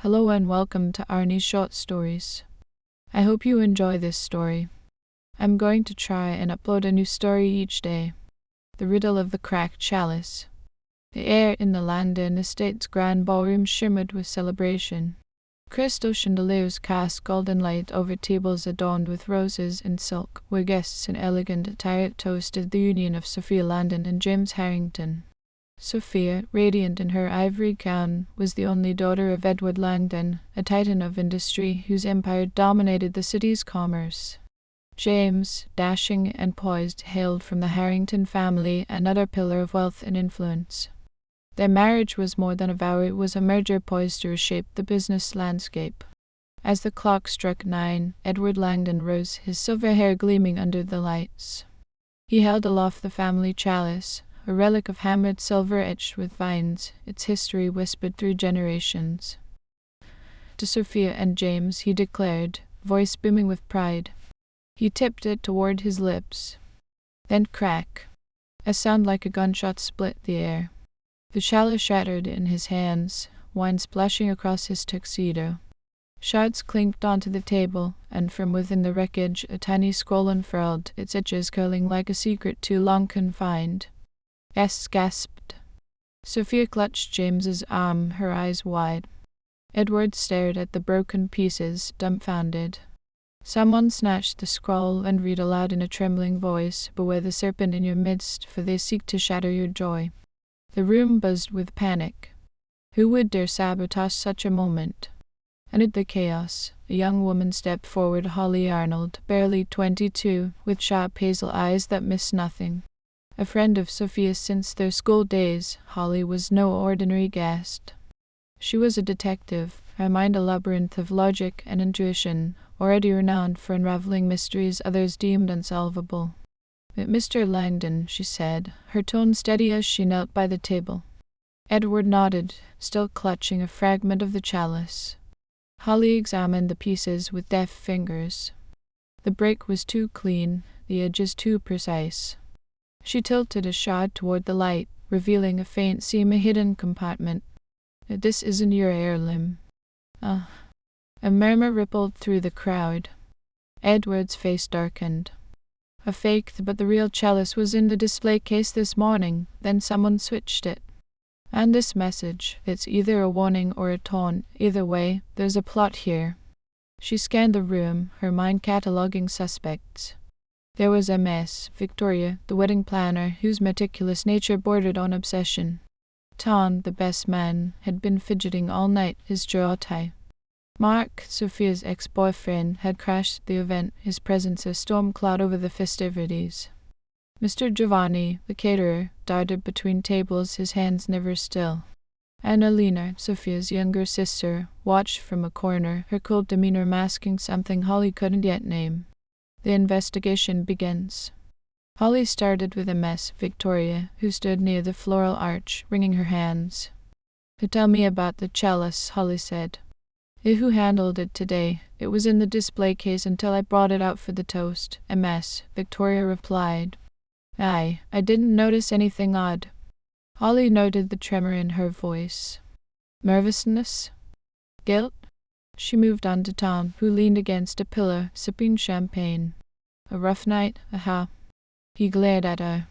Hello and welcome to Arnie's Short Stories. I hope you enjoy this story. I'm going to try and upload a new story each day. The Riddle of the Cracked Chalice. The air in the Landon Estate's grand ballroom shimmered with celebration. Crystal chandeliers cast golden light over tables adorned with roses and silk, where guests in elegant attire toasted the union of Sophia Landon and James Harrington. Sophia, radiant in her ivory gown, was the only daughter of Edward Langdon, a titan of industry whose empire dominated the city's commerce. James, dashing and poised, hailed from the Harrington family, another pillar of wealth and influence. Their marriage was more than a vow, it was a merger poised to reshape the business landscape. As the clock struck 9, Edward Langdon rose, his silver hair gleaming under the lights. He held aloft the family chalice, a relic of hammered silver etched with vines, its history whispered through generations. To Sophia and James he declared, voice booming with pride. He tipped it toward his lips. Then crack. A sound like a gunshot split the air. The chalice shattered in his hands, wine splashing across his tuxedo. Shards clinked onto the table, and from within the wreckage a tiny scroll unfurled, its edges curling like a secret too long confined. S gasped. Sophia clutched James's arm, her eyes wide. Edward stared at the broken pieces, dumbfounded. Someone snatched the scroll and read aloud in a trembling voice, "Beware the serpent in your midst, for they seek to shatter your joy." The room buzzed with panic. Who would dare sabotage such a moment? Amid the chaos, a young woman stepped forward, Holly Arnold, barely 22, with sharp hazel eyes that missed nothing. A friend of Sophia's since their school days, Holly was no ordinary guest. She was a detective, her mind a labyrinth of logic and intuition, already renowned for unraveling mysteries others deemed unsolvable. "Mr. Langdon," she said, her tone steady as she knelt by the table. Edward nodded, still clutching a fragment of the chalice. Holly examined the pieces with deft fingers. The break was too clean, the edges too precise. She tilted a shard toward the light, revealing a faint seam, a hidden compartment. "This isn't your heirloom." A murmur rippled through the crowd. Edward's face darkened. A fake, but the real chalice was in the display case this morning. Then someone switched it. And this message, it's either a warning or a taunt. Either way, there's a plot here. She scanned the room, her mind cataloging suspects. There was MS, Victoria, the wedding planner, whose meticulous nature bordered on obsession. Tom, the best man, had been fidgeting all night, his jaw tight. Mark, Sophia's ex-boyfriend, had crashed the event, his presence a storm cloud over the festivities. Mr. Giovanni, the caterer, darted between tables, his hands never still. Annalena, Sophia's younger sister, watched from a corner, her cold demeanor masking something Holly couldn't yet name. The investigation begins. Holly started with MS, Victoria, who stood near the floral arch, wringing her hands. "Tell me about the chalice," Holly said. "Who handled it today? It was in the display case until I brought it out for the toast." MS, Victoria replied. I didn't notice anything odd." Holly noted the tremor in her voice. "Nervousness? Guilt?" She moved on to Tom, who leaned against a pillar, sipping champagne. "A rough night, aha." He glared at her.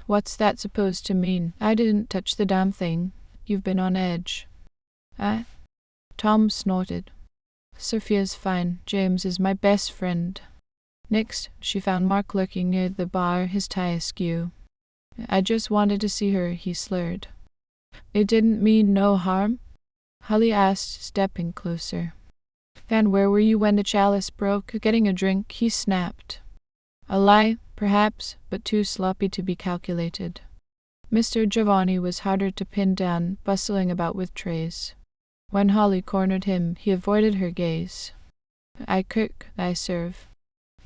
"What's that supposed to mean? I didn't touch the damn thing. You've been on edge." Tom snorted. "Sophia's fine. James is my best friend." Next, she found Mark lurking near the bar, his tie askew. "I just wanted to see her," he slurred. "It didn't mean no harm?" Holly asked, stepping closer. "Then where were you when the chalice broke?" "Getting a drink," he snapped. A lie, perhaps, but too sloppy to be calculated. Mr. Giovanni was harder to pin down, bustling about with trays. When Holly cornered him, he avoided her gaze. "I cook, I serve."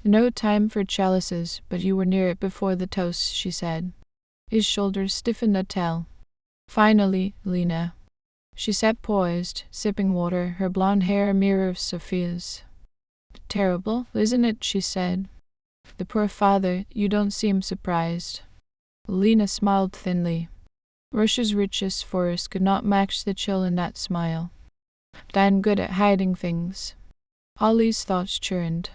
"No time for chalices, but you were near it before the toast," she said. His shoulders stiffened a tell. "Finally, Lena." She sat poised, sipping water, her blonde hair a mirror of Sophia's. "Terrible, isn't it?" she said. "The poor father, you don't seem surprised." Lena smiled thinly. Russia's richest forest could not match the chill in that smile. but I'm good at hiding things. Holly's thoughts churned.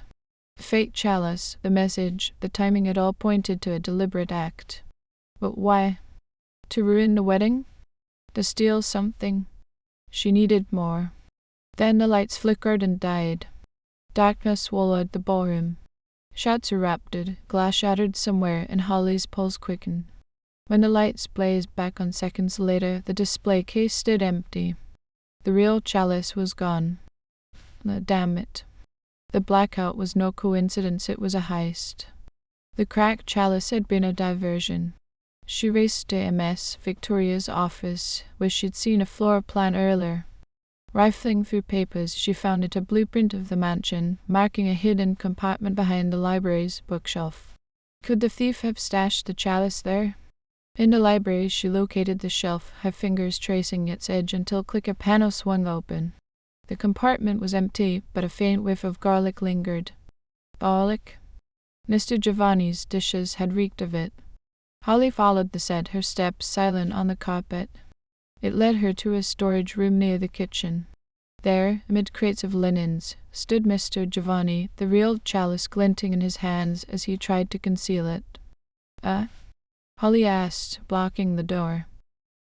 The fake chalice, the message, the timing, it all pointed to a deliberate act. But why? To ruin the wedding? To steal something? She needed more. Then the lights flickered and died. Darkness swallowed the ballroom. Shouts erupted, glass shattered somewhere, and Holly's pulse quickened. When the lights blazed back on seconds later, the display case stood empty. The real chalice was gone. Damn it. The blackout was no coincidence, it was a heist. The cracked chalice had been a diversion. She raced to Ms. Victoria's office, where she'd seen a floor plan earlier. Rifling through papers, she found it a blueprint of the mansion, marking a hidden compartment behind the library's bookshelf. Could the thief have stashed the chalice there? In the library, she located the shelf, her fingers tracing its edge until a panel swung open. The compartment was empty, but a faint whiff of garlic lingered. Garlic? Mr. Giovanni's dishes had reeked of it. Holly followed the scent, her steps silent on the carpet. It led her to a storage room near the kitchen. There, amid crates of linens, stood Mr. Giovanni, the real chalice glinting in his hands as he tried to conceal it. Holly asked, blocking the door.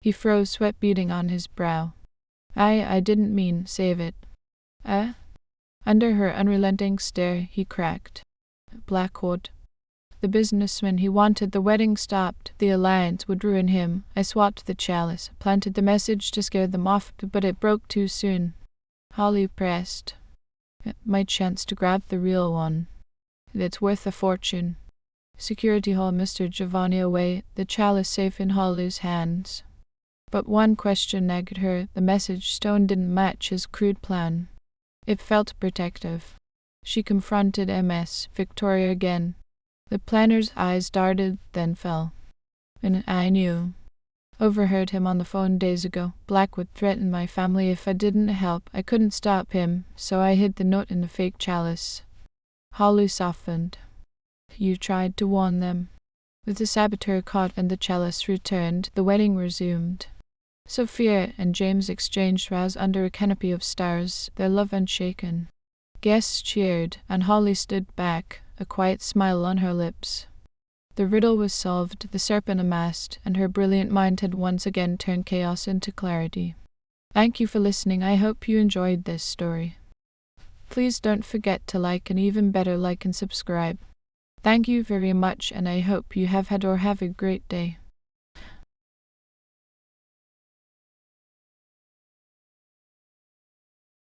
He froze, sweat beading on his brow. I didn't mean, save it. Under her unrelenting stare, he cracked. Blackwood. The businessman he wanted, the wedding stopped, the alliance would ruin him. I swapped the chalice, planted the message to scare them off, but it broke too soon. Holly pressed. My chance to grab the real one. It's worth a fortune. Security hauled Mr. Giovanni away, the chalice safe in Holly's hands. But one question nagged her. The message stone didn't match his crude plan. It felt protective. She confronted Ms. Victoria again. The planner's eyes darted, then fell. And I knew. Overheard him on the phone days ago. Blackwood threatened my family if I didn't help. I couldn't stop him, so I hid the note in the fake chalice. Holly softened. You tried to warn them. With the saboteur caught and the chalice returned, the wedding resumed. Sophia and James exchanged vows under a canopy of stars, their love unshaken. Guests cheered, and Holly stood back, a quiet smile on her lips. The riddle was solved, the serpent amassed, and her brilliant mind had once again turned chaos into clarity. Thank you for listening. I hope you enjoyed this story. Please don't forget to like, and even better, like and subscribe. Thank you very much, and I hope you have had a great day.